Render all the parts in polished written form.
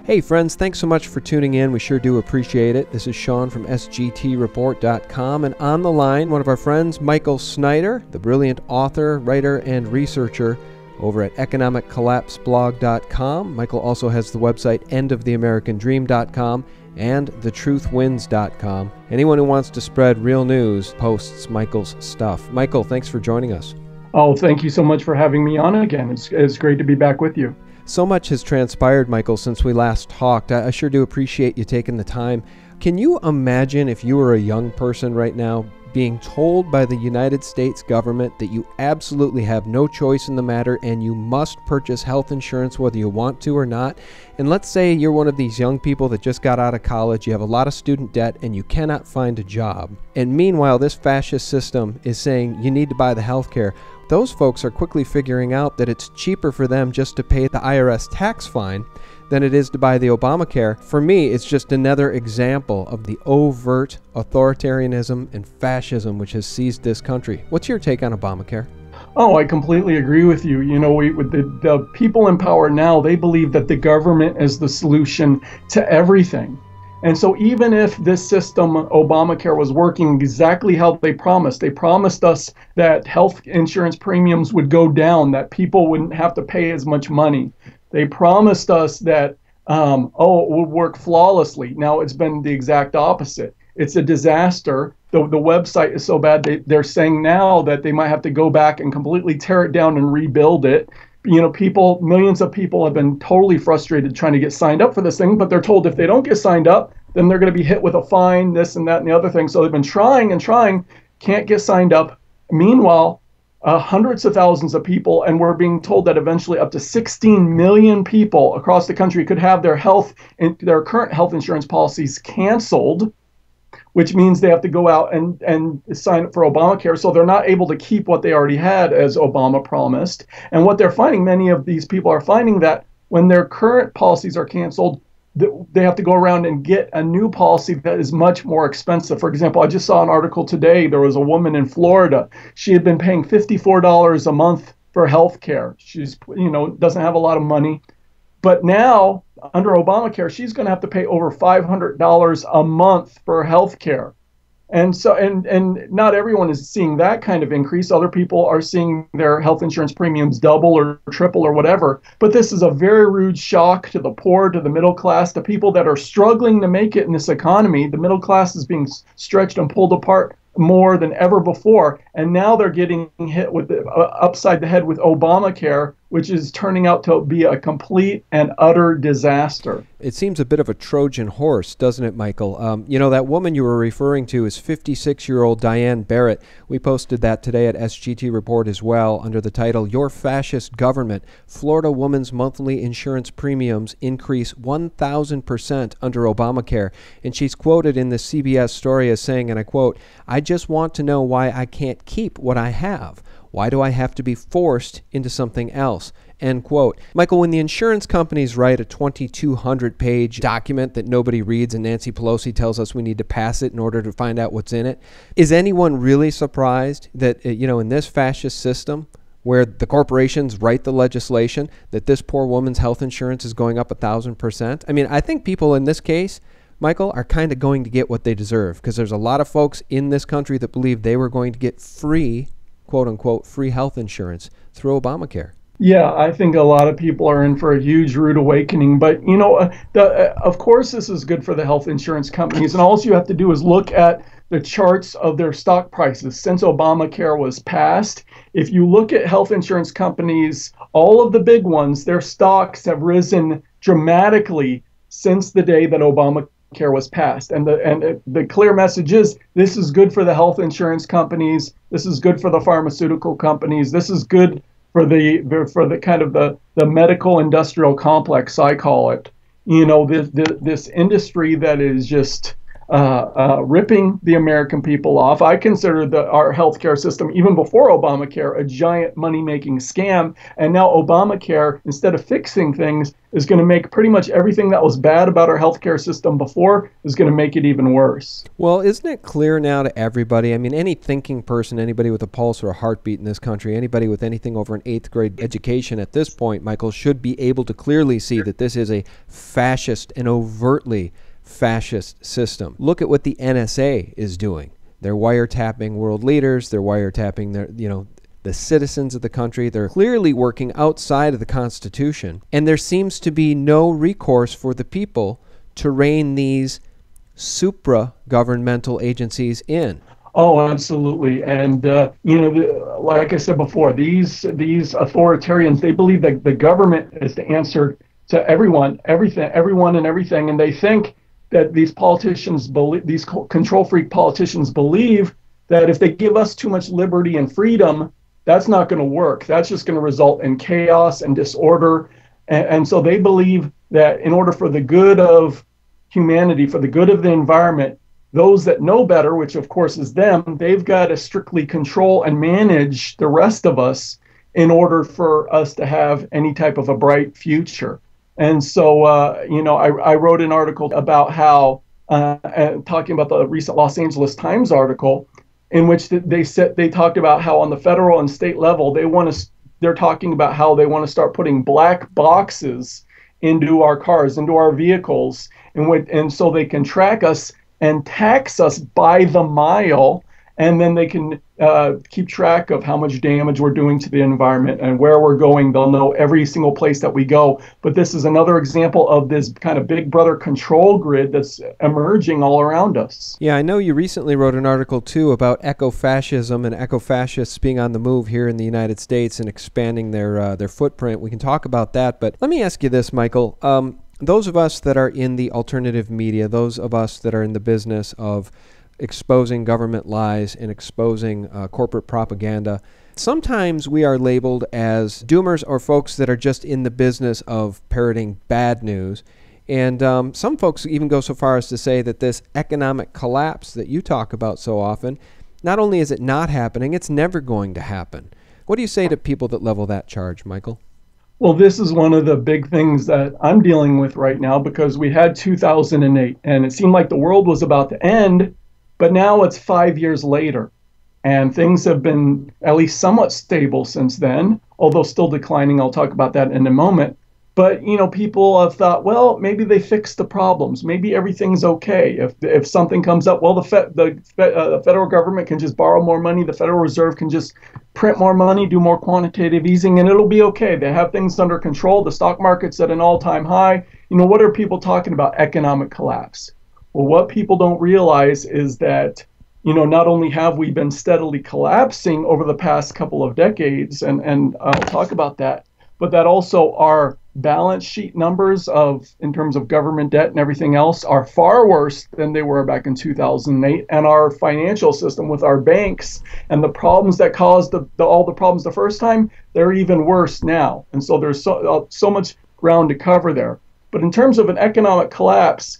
Hey friends, thanks so much for tuning in. We sure do appreciate it. This is Sean from sgtreport.com, and on the line, one of our friends, Michael Snyder, the brilliant author, writer, and researcher over at economiccollapseblog.com. Michael also has the website endoftheamericandream.com and thetruthwins.com. Anyone who wants to spread real news posts Michael's stuff. Michael, thanks for joining us. Oh, thank you so much for having me on again. It's great to be back with you. So much has transpired, Michael, since we last talked. I sure do appreciate you taking the time. Can you imagine if you were a young person right now being told by the United States government that you absolutely have no choice in the matter and you must purchase health insurance whether you want to or not? And let's say you're one of these young people that just got out of college, you have a lot of student debt, and you cannot find a job. And meanwhile, this fascist system is saying you need to buy the health care. Those folks are quickly figuring out that it's cheaper for them just to pay the IRS tax fine than it is to buy the Obamacare. For me, it's just another example of the overt authoritarianism and fascism which has seized this country. What's your take on Obamacare? Oh, I completely agree with you. You know, with the people in power now, they believe that the government is the solution to everything. And so even if this system, Obamacare, was working exactly how they promised us that health insurance premiums would go down, that people wouldn't have to pay as much money. They promised us that, it would work flawlessly. Now it's been the exact opposite. It's a disaster. The website is so bad, they're saying now that they might have to go back and completely tear it down and rebuild it. You know, millions of people have been totally frustrated trying to get signed up for this thing, but they're told if they don't get signed up, then they're going to be hit with a fine, this and that and the other thing. So they've been trying and trying, can't get signed up. Meanwhile, hundreds of thousands of people, and we're being told that eventually up to 16 million people across the country could have their current health insurance policies canceled, which means they have to go out and sign up for Obamacare. So they're not able to keep what they already had, as Obama promised. And what they're finding, many of these people are finding that when their current policies are canceled, they have to go around and get a new policy that is much more expensive. For example, I just saw an article today. There was a woman in Florida. She had been paying $54 a month for health care. She's, doesn't have a lot of money. But now, under Obamacare, she's going to have to pay over $500 a month for health care. And so, and not everyone is seeing that kind of increase. Other people are seeing their health insurance premiums double or triple or whatever. But this is a very rude shock to the poor, to the middle class, to people that are struggling to make it in this economy. The middle class is being stretched and pulled apart more than ever before. And now they're getting hit with upside the head with Obamacare, which is turning out to be a complete and utter disaster. It seems a bit of a Trojan horse, doesn't it, Michael? That woman you were referring to is 56-year-old Diane Barrett. We posted that today at SGT Report as well under the title, Your Fascist Government. Florida woman's monthly insurance premiums increase 1,000% under Obamacare. And she's quoted in the CBS story as saying, and I quote, "I just want to know why I can't keep what I have. Why do I have to be forced into something else?" End quote. Michael, when the insurance companies write a 2,200-page document that nobody reads and Nancy Pelosi tells us we need to pass it in order to find out what's in it, is anyone really surprised that, in this fascist system where the corporations write the legislation, that this poor woman's health insurance is going up 1,000%? I mean, I think people in this case, Michael, are kind of going to get what they deserve, because there's a lot of folks in this country that believe they were going to get free, quote-unquote, free health insurance through Obamacare. Yeah, I think a lot of people are in for a huge rude awakening. But, of course, this is good for the health insurance companies. And all you have to do is look at the charts of their stock prices since Obamacare was passed. If you look at health insurance companies, all of the big ones, their stocks have risen dramatically since the day that Obamacare was passed. And the clear message is this is good for the health insurance companies. This is good for the pharmaceutical companies. This is good for the kind of the medical industrial complex, I call it. This industry that is just ripping the American people off. I consider our healthcare system, even before Obamacare, a giant money-making scam. And now Obamacare, instead of fixing things, is going to make pretty much everything that was bad about our healthcare system before is going to make it even worse. Well, isn't it clear now to everybody? I mean, any thinking person, anybody with a pulse or a heartbeat in this country, anybody with anything over an 8th grade education at this point, Michael, should be able to clearly see that this is a fascist and overtly fascist system. Look at what the NSA is doing. They're wiretapping world leaders. They're wiretapping the citizens of the country. They're clearly working outside of the Constitution. And there seems to be no recourse for the people to rein these supra-governmental agencies in. Oh, absolutely. And, like I said before, these authoritarians, they believe that the government is the answer to everyone and everything. And they think that these control freak politicians believe that if they give us too much liberty and freedom, that's not going to work. That's just going to result in chaos and disorder. And so they believe that in order for the good of humanity, for the good of the environment, those that know better, which of course is them, they've got to strictly control and manage the rest of us in order for us to have any type of a bright future. And so, I wrote an article about how, talking about the recent Los Angeles Times article, in which they talked about how on the federal and state level, they're talking about how they want to start putting black boxes into our cars, into our vehicles, and so they can track us and tax us by the mile, and then they can keep track of how much damage we're doing to the environment and where we're going. They'll know every single place that we go. But this is another example of this kind of big brother control grid that's emerging all around us. Yeah, I know you recently wrote an article, too, about eco-fascism and eco-fascists being on the move here in the United States and expanding their footprint. We can talk about that. But let me ask you this, Michael. Those of us that are in the alternative media, those of us that are in the business of exposing government lies and exposing corporate propaganda, sometimes we are labeled as doomers or folks that are just in the business of parroting bad news. And some folks even go so far as to say that this economic collapse that you talk about so often, not only is it not happening, it's never going to happen. What do you say to people that level that charge, Michael? Well, this is one of the big things that I'm dealing with right now, because we had 2008 and it seemed like the world was about to end, but now it's 5 years later and things have been at least somewhat stable since then, although still declining. I'll talk about that in a moment. But, people have thought, well, maybe they fixed the problems. Maybe everything's okay. If something comes up, well, the federal government can just borrow more money. The Federal Reserve can just print more money, do more quantitative easing, and it'll be okay. They have things under control. The stock market's at an all-time high. What are people talking about? Economic collapse. Well, what people don't realize is that, not only have we been steadily collapsing over the past couple of decades, and I'll talk about that, but that also our balance sheet numbers in terms of government debt and everything else are far worse than they were back in 2008. And our financial system with our banks and the problems that caused all the problems the first time, they're even worse now. And so there's so much ground to cover there. But in terms of an economic collapse,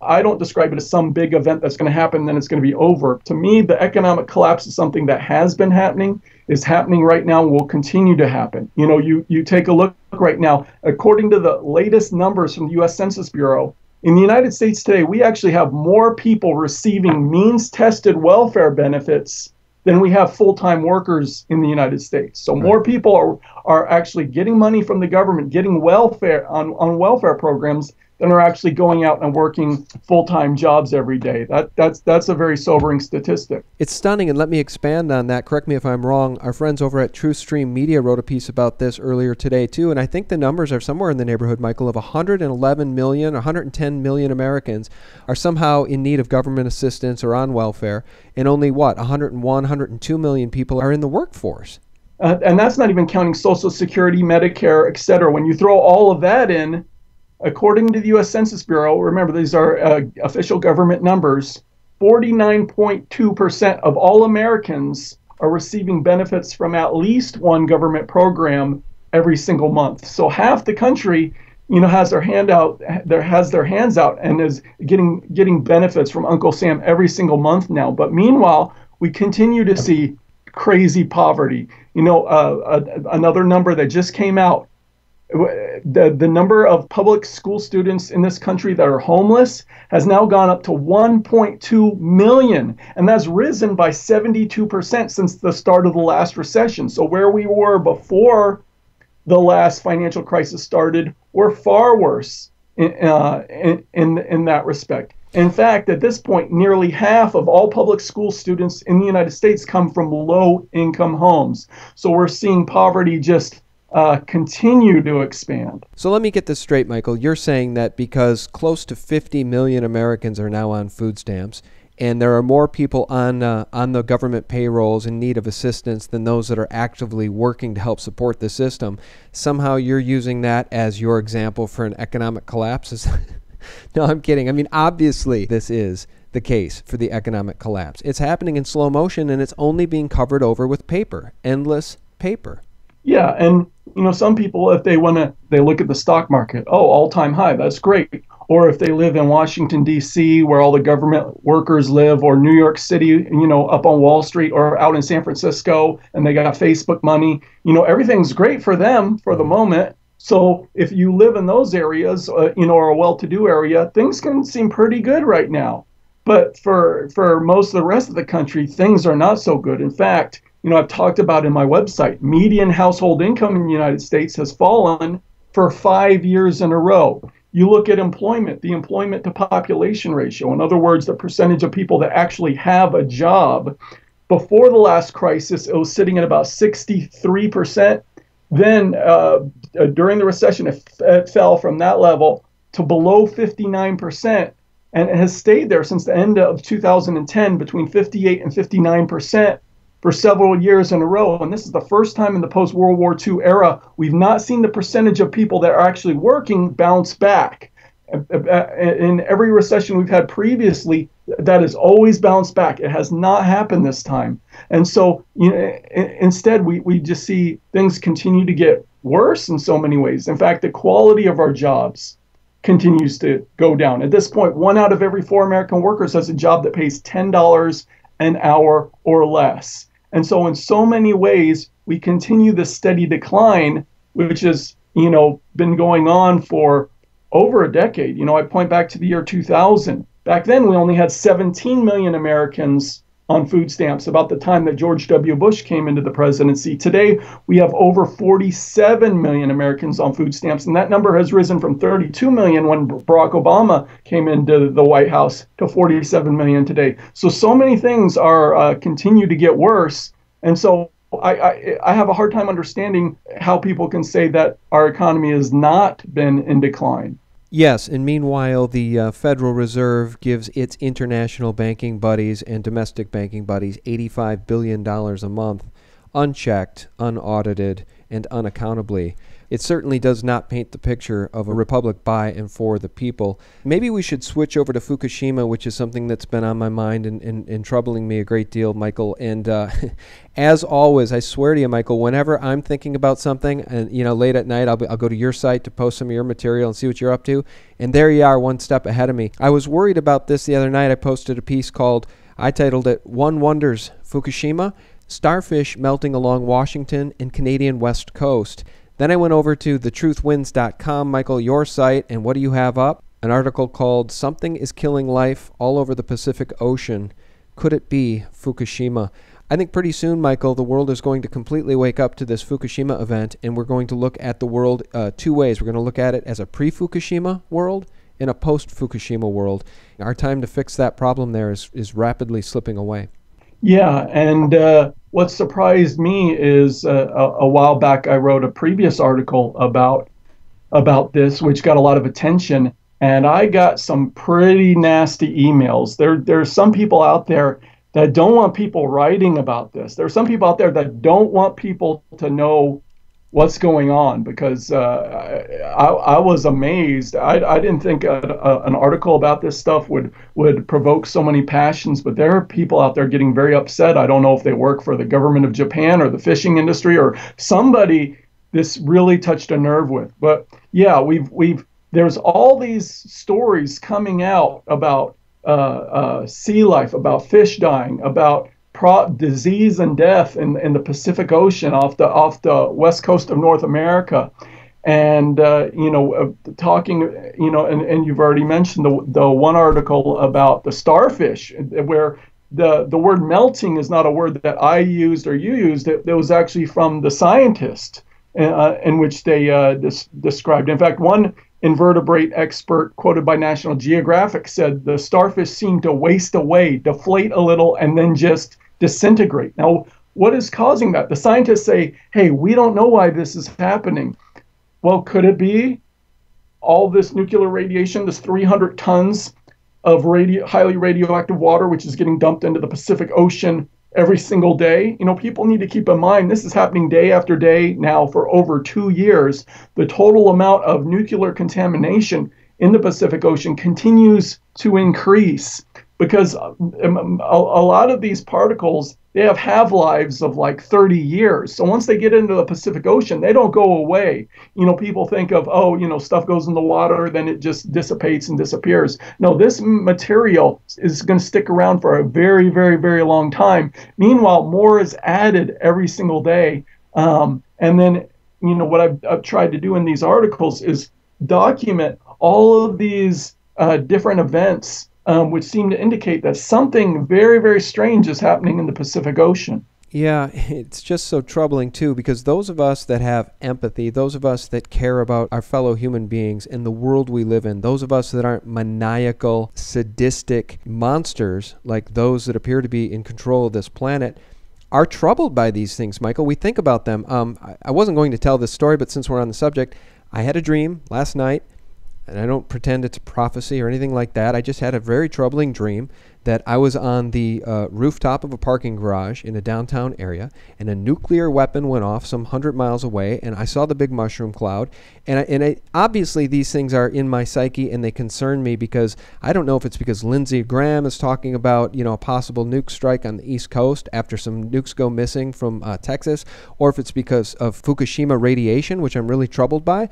I don't describe it as some big event that's going to happen and then it's going to be over. To me, the economic collapse is something that has been happening, is happening right now, and will continue to happen. You take a look right now, according to the latest numbers from the U.S. Census Bureau, in the United States today, we actually have more people receiving means-tested welfare benefits than we have full-time workers in the United States. So more people are actually getting money from the government, getting welfare on welfare programs, than are actually going out and working full-time jobs every day. That's a very sobering statistic. It's stunning, and let me expand on that. Correct me if I'm wrong. Our friends over at Truthstream Media wrote a piece about this earlier today, too, and I think the numbers are somewhere in the neighborhood, Michael, of 111 million, 110 million Americans are somehow in need of government assistance or on welfare, and only, 101, 102 million people are in the workforce. And that's not even counting Social Security, Medicare, et cetera. When you throw all of that in, according to the U.S. Census Bureau, remember these are official government numbers, 49.2% of all Americans are receiving benefits from at least one government program every single month. So half the country has their hands out and is getting benefits from Uncle Sam every single month now. But meanwhile, we continue to see crazy poverty. Another number that just came out, the number of public school students in this country that are homeless has now gone up to 1.2 million, and that's risen by 72% since the start of the last recession. So where we were before the last financial crisis started, we're far worse in that respect. In fact, at this point, nearly half of all public school students in the United States come from low-income homes. So we're seeing poverty just continue to expand. So let me get this straight, Michael. You're saying that because close to 50 million Americans are now on food stamps, and there are more people on the government payrolls in need of assistance than those that are actively working to help support the system, somehow you're using that as your example for an economic collapse? No, I'm kidding. I mean, obviously, this is the case for the economic collapse. It's happening in slow motion, and it's only being covered over with paper, endless paper. Yeah, and some people, if they look at the stock market. Oh, all-time high. That's great. Or if they live in Washington, D.C., where all the government workers live, or New York City, up on Wall Street, or out in San Francisco, and they got Facebook money, everything's great for them for the moment. So if you live in those areas, or a well-to-do area, things can seem pretty good right now. But for most of the rest of the country, things are not so good. In fact, I've talked about in my website, median household income in the United States has fallen for 5 years in a row. You look at employment, the employment to population ratio, in other words, the percentage of people that actually have a job. Before the last crisis, it was sitting at about 63%. Then during the recession, it fell from that level to below 59%, and it has stayed there since the end of 2010 between 58 and 59% for several years in a row. And this is the first time in the post-World War II era we've not seen the percentage of people that are actually working bounce back. In every recession we've had previously, that has always bounced back. It has not happened this time. And so instead, we just see things continue to get worse in so many ways. In fact, the quality of our jobs continues to go down. At this point, 1 out of every 4 American workers has a job that pays $10 an hour or less. And so in so many ways, we continue this steady decline, which has, been going on for over a decade. I point back to the year 2000. Back then, we only had 17 million Americans on food stamps about the time that George W. Bush came into the presidency. Today, we have over 47 million Americans on food stamps, and that number has risen from 32 million when Barack Obama came into the White House to 47 million today. So many things are continue to get worse, and so I have a hard time understanding how people can say that our economy has not been in decline. Yes, and meanwhile, the Federal Reserve gives its international banking buddies and domestic banking buddies $85 billion a month, unchecked, unaudited, and unaccountably. It certainly does not paint the picture of a republic by and for the people. Maybe we should switch over to Fukushima, which is something that's been on my mind and troubling me a great deal, Michael. And as always, I swear to you, Michael, whenever I'm thinking about something, and late at night, I'll go to your site to post some of your material and see what you're up to. And there you are, one step ahead of me. I was worried about this the other night. I posted a piece I titled it, "One Wonders Fukushima, Starfish Melting Along Washington and Canadian West Coast." Then I went over to thetruthwins.com, Michael, your site, and what do you have up? An article called "Something is Killing Life All Over the Pacific Ocean. Could it be Fukushima?" I think pretty soon, Michael, the world is going to completely wake up to this Fukushima event, and we're going to look at the world 2 ways. We're going to look at it as a pre-Fukushima world and a post-Fukushima world. Our time to fix that problem there is rapidly slipping away. Yeah, and what surprised me is a while back I wrote a previous article about this, which got a lot of attention, and I got some pretty nasty emails. There's some people out there that don't want people writing about this. There's some people out there that don't want people to know what's going on, because I was amazed. I didn't think an article about this stuff would provoke so many passions, but there are people out there getting very upset. I don't know if they work for the government of Japan or the fishing industry or somebody this really touched a nerve with. But yeah, there's all these stories coming out about sea life, about fish dying, about disease and death in the Pacific Ocean off the west coast of North America. And talking, and you've already mentioned the one article about the starfish, where the word melting is not a word that I used or you used. It was actually from the scientist, in which they described. In fact, one invertebrate expert quoted by National Geographic said the starfish seemed to waste away, deflate a little, and then just disintegrate. Now, what is causing that? The scientists say, hey, we don't know why this is happening. Well, could it be all this nuclear radiation, this 300 tons of highly radioactive water, which is getting dumped into the Pacific Ocean every single day? People need to keep in mind this is happening day after day now for over 2 years. The total amount of nuclear contamination in the Pacific Ocean continues to increase because a lot of these particles, they have half-lives of like 30 years. So once they get into the Pacific Ocean, they don't go away. People think of, stuff goes in the water, then it just dissipates and disappears. No, this material is going to stick around for a very, very, very long time. Meanwhile, more is added every single day. And then, what I've tried to do in these articles is document all of these different events which seem to indicate that something very, very strange is happening in the Pacific Ocean. Yeah, it's just so troubling, too, because those of us that have empathy, those of us that care about our fellow human beings and the world we live in, those of us that aren't maniacal, sadistic monsters like those that appear to be in control of this planet, are troubled by these things, Michael. We think about them. I wasn't going to tell this story, but since we're on the subject, I had a dream last night. And I don't pretend it's a prophecy or anything like that. I just had a very troubling dream that I was on the rooftop of a parking garage in a downtown area, and a nuclear weapon went off some 100 miles away, and I saw the big mushroom cloud. And obviously these things are in my psyche, and they concern me because I don't know if it's because Lindsey Graham is talking about, a possible nuke strike on the East Coast after some nukes go missing from Texas, or if it's because of Fukushima radiation, which I'm really troubled by.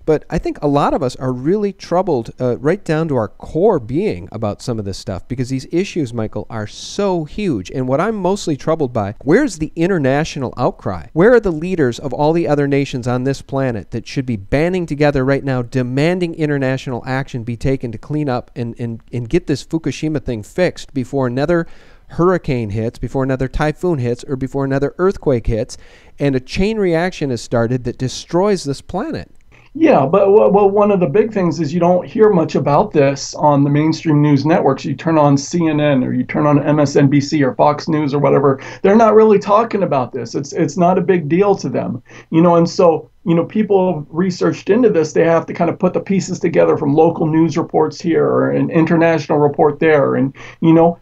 But I think a lot of us are really troubled right down to our core being about some of this stuff because these issues, Michael, are so huge. And what I'm mostly troubled by, where's the international outcry? Where are the leaders of all the other nations on this planet that should be banding together right now, demanding international action be taken to clean up and get this Fukushima thing fixed before another hurricane hits, before another typhoon hits, or before another earthquake hits, and a chain reaction is started that destroys this planet? Yeah, but one of the big things is you don't hear much about this on the mainstream news networks. You turn on CNN or you turn on MSNBC or Fox News or whatever. They're not really talking about this. It's not a big deal to them, and so people have researched into this. They have to kind of put the pieces together from local news reports here or an international report there. And,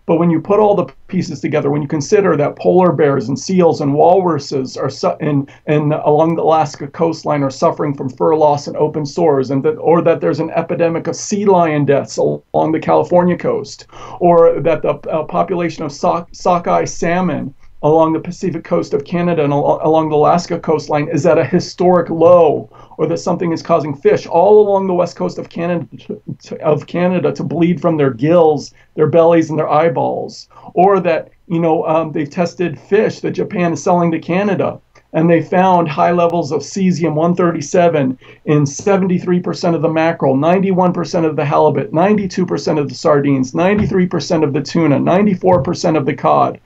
but when you put all the pieces together, when you consider that polar bears and seals and walruses are and along the Alaska coastline are suffering from fur loss and open sores, and that there's an epidemic of sea lion deaths along the California coast, or that the population of sockeye salmon along the Pacific coast of Canada and along the Alaska coastline is at a historic low, or that something is causing fish all along the west coast of Canada to bleed from their gills, their bellies, and their eyeballs, or that they've tested fish that Japan is selling to Canada, and they found high levels of cesium-137 in 73% of the mackerel, 91% of the halibut, 92% of the sardines, 93% of the tuna, 94% of the cod.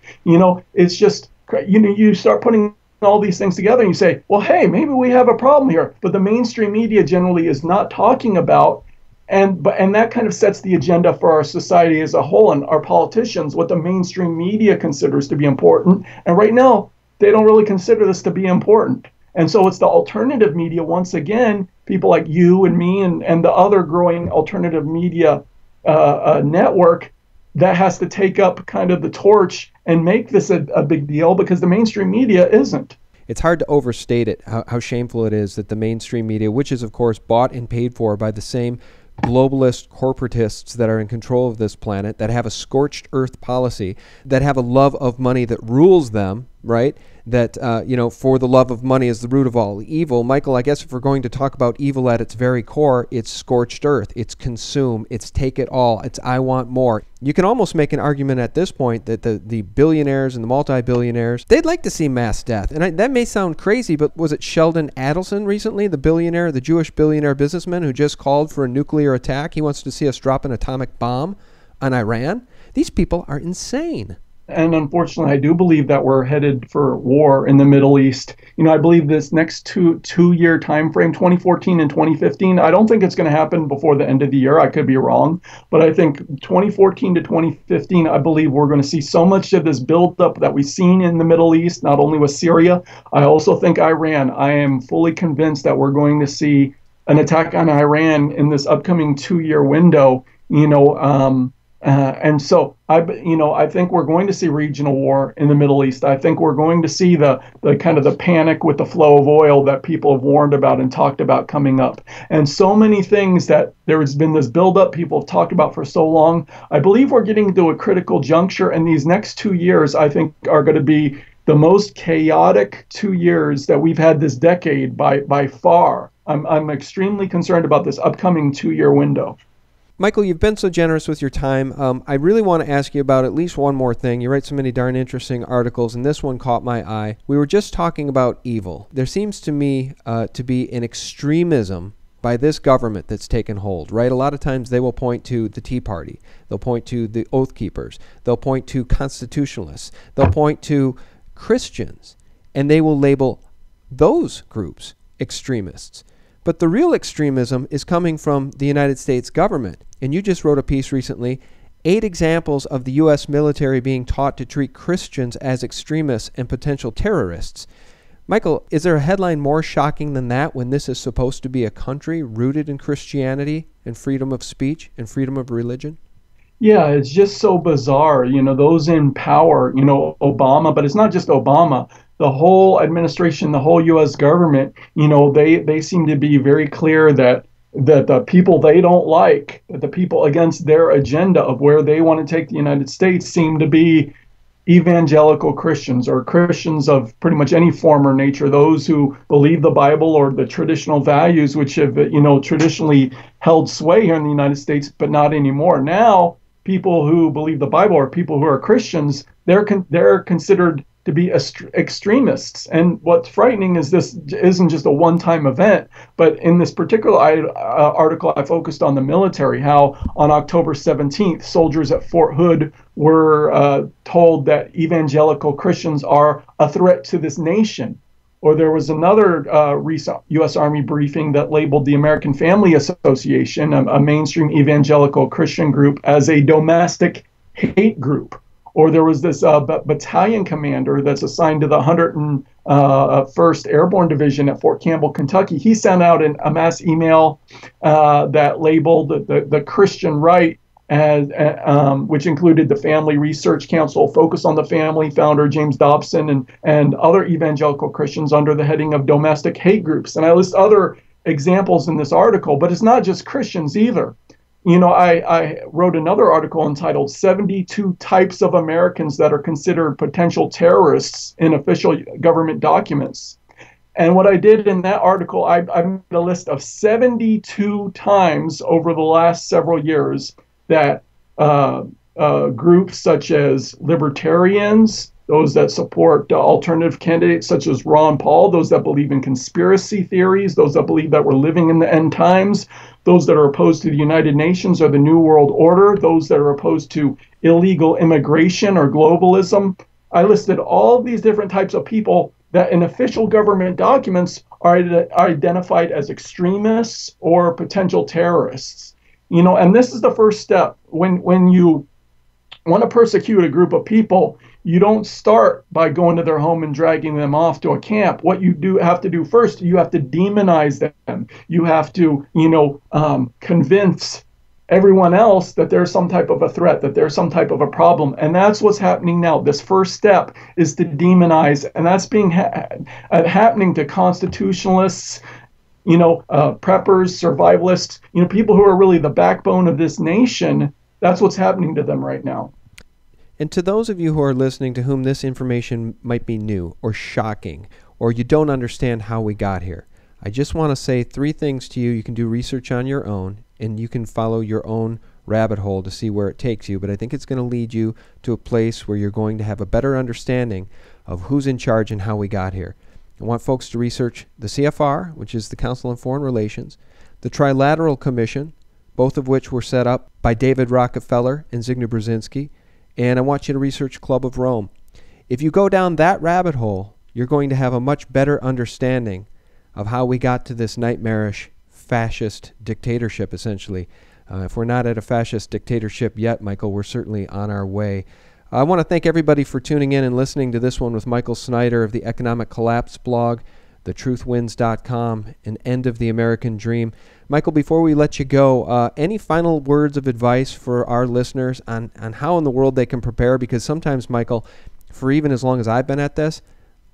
It's just, you start putting all these things together and you say, well, hey, maybe we have a problem here. But the mainstream media generally is not talking about, and that kind of sets the agenda for our society as a whole and our politicians, what the mainstream media considers to be important. And right now, they don't really consider this to be important. And so it's the alternative media, once again, people like you and me and the other growing alternative media network that has to take up kind of the torch and make this a big deal, because the mainstream media isn't. It's hard to overstate it, how shameful it is that the mainstream media, which is, of course, bought and paid for by the same globalist corporatists that are in control of this planet, that have a scorched earth policy, that have a love of money that rules them, right? That, for the love of money is the root of all evil. Michael, I guess if we're going to talk about evil at its very core, it's scorched earth, it's consume, it's take it all, it's I want more. You can almost make an argument at this point that the billionaires and the multi-billionaires, they'd like to see mass death. And that may sound crazy, but was it Sheldon Adelson recently, the Jewish billionaire businessman who just called for a nuclear attack? He wants to see us drop an atomic bomb on Iran. These people are insane. And unfortunately, I do believe that we're headed for war in the Middle East. I believe this next two-year time frame, 2014 and 2015, I don't think it's going to happen before the end of the year. I could be wrong. But I think 2014 to 2015, I believe we're going to see so much of this buildup that we've seen in the Middle East, not only with Syria. I also think Iran. I am fully convinced that we're going to see an attack on Iran in this upcoming 2-year window. And so I think we're going to see regional war in the Middle East. I think we're going to see the kind of the panic with the flow of oil that people have warned about and talked about coming up. And so many things that there has been this buildup people have talked about for so long. I believe we're getting to a critical juncture, and these next 2 years, I think, are going to be the most chaotic 2 years that we've had this decade by far. I'm extremely concerned about this upcoming 2-year window. Michael, you've been so generous with your time. I really want to ask you about at least one more thing. You write so many darn interesting articles, and this one caught my eye. We were just talking about evil. There seems to me to be an extremism by this government that's taken hold, right? A lot of times they will point to the Tea Party. They'll point to the Oath Keepers. They'll point to constitutionalists. They'll point to Christians, and they will label those groups extremists. But the real extremism is coming from the United States government. And you just wrote a piece recently, 8 examples of the U.S. military being taught to treat Christians as extremists and potential terrorists. Michael, is there a headline more shocking than that when this is supposed to be a country rooted in Christianity and freedom of speech and freedom of religion? Yeah, it's just so bizarre. Those in power, Obama, but it's not just Obama. The whole administration, the whole U.S. government, they seem to be very clear that the people they don't like, that the people against their agenda of where they want to take the United States seem to be evangelical Christians or Christians of pretty much any form or nature, those who believe the Bible or the traditional values which have, traditionally held sway here in the United States, but not anymore. Now, people who believe the Bible or people who are Christians, they're considered to be extremists. And what's frightening is this isn't just a one-time event, but in this particular article, I focused on the military, how on October 17th, soldiers at Fort Hood were told that evangelical Christians are a threat to this nation. Or there was another recent U.S. Army briefing that labeled the American Family Association, a mainstream evangelical Christian group, as a domestic hate group. Or there was this battalion commander that's assigned to the 101st Airborne Division at Fort Campbell, Kentucky. He sent out a mass email that labeled the Christian right, as, which included the Family Research Council, Focus on the Family founder James Dobson, and other evangelical Christians under the heading of domestic hate groups. And I list other examples in this article, but it's not just Christians either. I wrote another article entitled 72 Types of Americans That Are Considered Potential Terrorists in Official Government Documents. And what I did in that article, I made a list of 72 times over the last several years that groups such as libertarians, those that support alternative candidates such as Ron Paul, those that believe in conspiracy theories, those that believe that we're living in the end times, those that are opposed to the United Nations or the New World Order, those that are opposed to illegal immigration or globalism. I listed all of these different types of people that in official government documents are identified as extremists or potential terrorists. And this is the first step. When you want to persecute a group of people, you don't start by going to their home and dragging them off to a camp. What you have to do first, you have to demonize them. You have to, convince everyone else that there's some type of a threat, that there's some type of a problem. And that's what's happening now. This first step is to demonize, and that's being happening to constitutionalists, preppers, survivalists, people who are really the backbone of this nation. That's what's happening to them right now. And to those of you who are listening to whom this information might be new or shocking, or you don't understand how we got here, I just want to say 3 things to you. You can do research on your own, and you can follow your own rabbit hole to see where it takes you, but I think it's going to lead you to a place where you're going to have a better understanding of who's in charge and how we got here. I want folks to research the CFR, which is the Council on Foreign Relations, the Trilateral Commission, both of which were set up by David Rockefeller and Zygmunt Brzezinski, and I want you to research Club of Rome. If you go down that rabbit hole, you're going to have a much better understanding of how we got to this nightmarish fascist dictatorship, essentially. If we're not at a fascist dictatorship yet, Michael, we're certainly on our way. I want to thank everybody for tuning in and listening to this one with Michael Snyder of the Economic Collapse blog, thetruthwins.com, and End of the American Dream. Michael, before we let you go, any final words of advice for our listeners on how in the world they can prepare? Because sometimes, Michael, for even as long as I've been at this,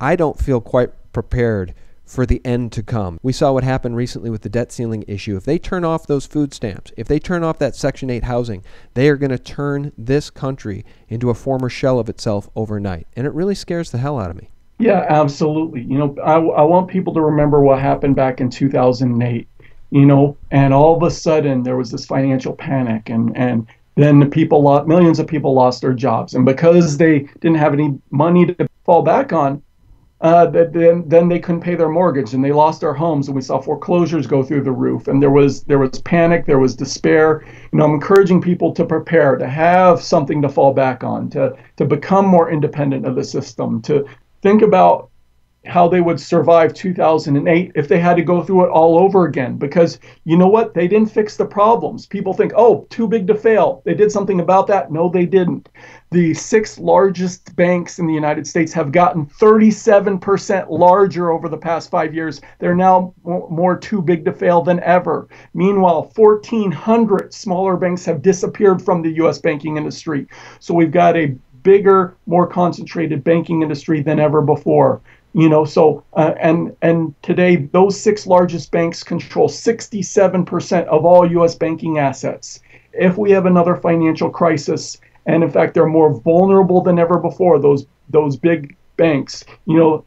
I don't feel quite prepared for the end to come. We saw what happened recently with the debt ceiling issue. If they turn off those food stamps, if they turn off that Section 8 housing, they are going to turn this country into a former shell of itself overnight. And it really scares the hell out of me. Yeah, absolutely. I want people to remember what happened back in 2008, and all of a sudden there was this financial panic, and then millions of people lost their jobs. And because they didn't have any money to fall back on, then they couldn't pay their mortgage, and they lost their homes, and we saw foreclosures go through the roof, and there was panic, there was despair. I'm encouraging people to prepare, to have something to fall back on, to become more independent of the system, to think about how they would survive 2008 if they had to go through it all over again. Because you know what? They didn't fix the problems. People think, oh, too big to fail. They did something about that. No, they didn't. The 6 largest banks in the United States have gotten 37% larger over the past 5 years. They're now more too big to fail than ever. Meanwhile, 1,400 smaller banks have disappeared from the U.S. banking industry. So we've got a bigger, more concentrated banking industry than ever before. And today those 6 largest banks control 67% of all U.S. banking assets. If we have another financial crisis, and in fact they're more vulnerable than ever before, those big banks,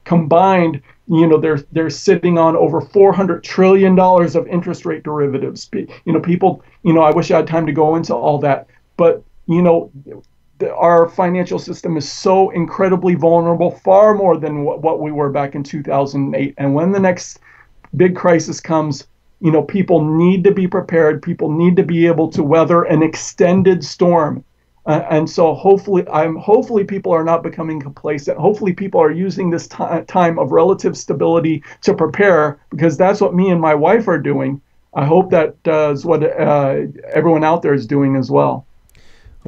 combined, they're sitting on over $400 trillion of interest rate derivatives. People, I wish I had time to go into all that, but our financial system is so incredibly vulnerable, far more than what we were back in 2008. And when the next big crisis comes, people need to be prepared. People need to be able to weather an extended storm. And so hopefully people are not becoming complacent. Hopefully people are using this time of relative stability to prepare, because that's what me and my wife are doing. I hope that is what everyone out there is doing as well.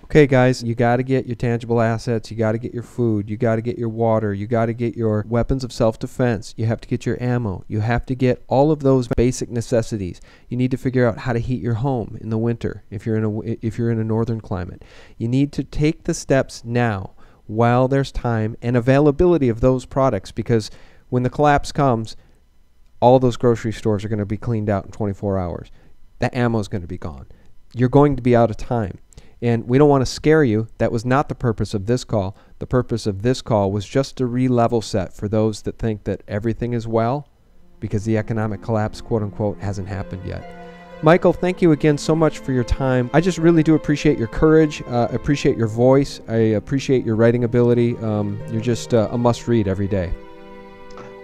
Okay, guys, you got to get your tangible assets. You got to get your food. You got to get your water. You got to get your weapons of self-defense. You have to get your ammo. You have to get all of those basic necessities. You need to figure out how to heat your home in the winter if you're in a northern climate. You need to take the steps now while there's time and availability of those products, because when the collapse comes, all those grocery stores are going to be cleaned out in 24 hours. The ammo is going to be gone. You're going to be out of time. And we don't want to scare you. That was not the purpose of this call. The purpose of this call was just to re-level set for those that think that everything is well, because the economic collapse, quote unquote, hasn't happened yet. Michael, thank you again so much for your time. I just really do appreciate your courage, appreciate your voice, I appreciate your writing ability. You're just a must-read every day.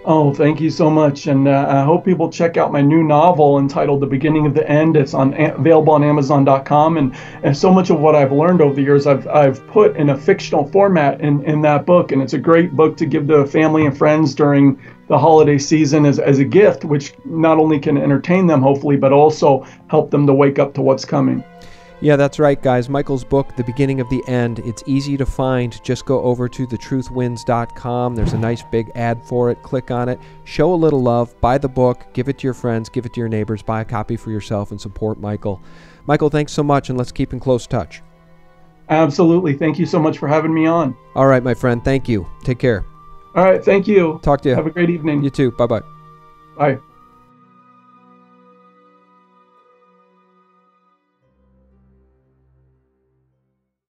Oh, thank you so much. And I hope people check out my new novel entitled The Beginning of the End. It's available on Amazon.com. And so much of what I've learned over the years, I've put in a fictional format in that book. And it's a great book to give to family and friends during the holiday season as a gift, which not only can entertain them, hopefully, but also help them to wake up to what's coming. Yeah, that's right, guys. Michael's book, The Beginning of the End, it's easy to find. Just go over to thetruthwins.com. There's a nice big ad for it. Click on it. Show a little love. Buy the book. Give it to your friends. Give it to your neighbors. Buy a copy for yourself and support Michael. Michael, thanks so much, and let's keep in close touch. Absolutely. Thank you so much for having me on. All right, my friend. Thank you. Take care. All right. Thank you. Talk to you. Have a great evening. You too. Bye-bye. Bye.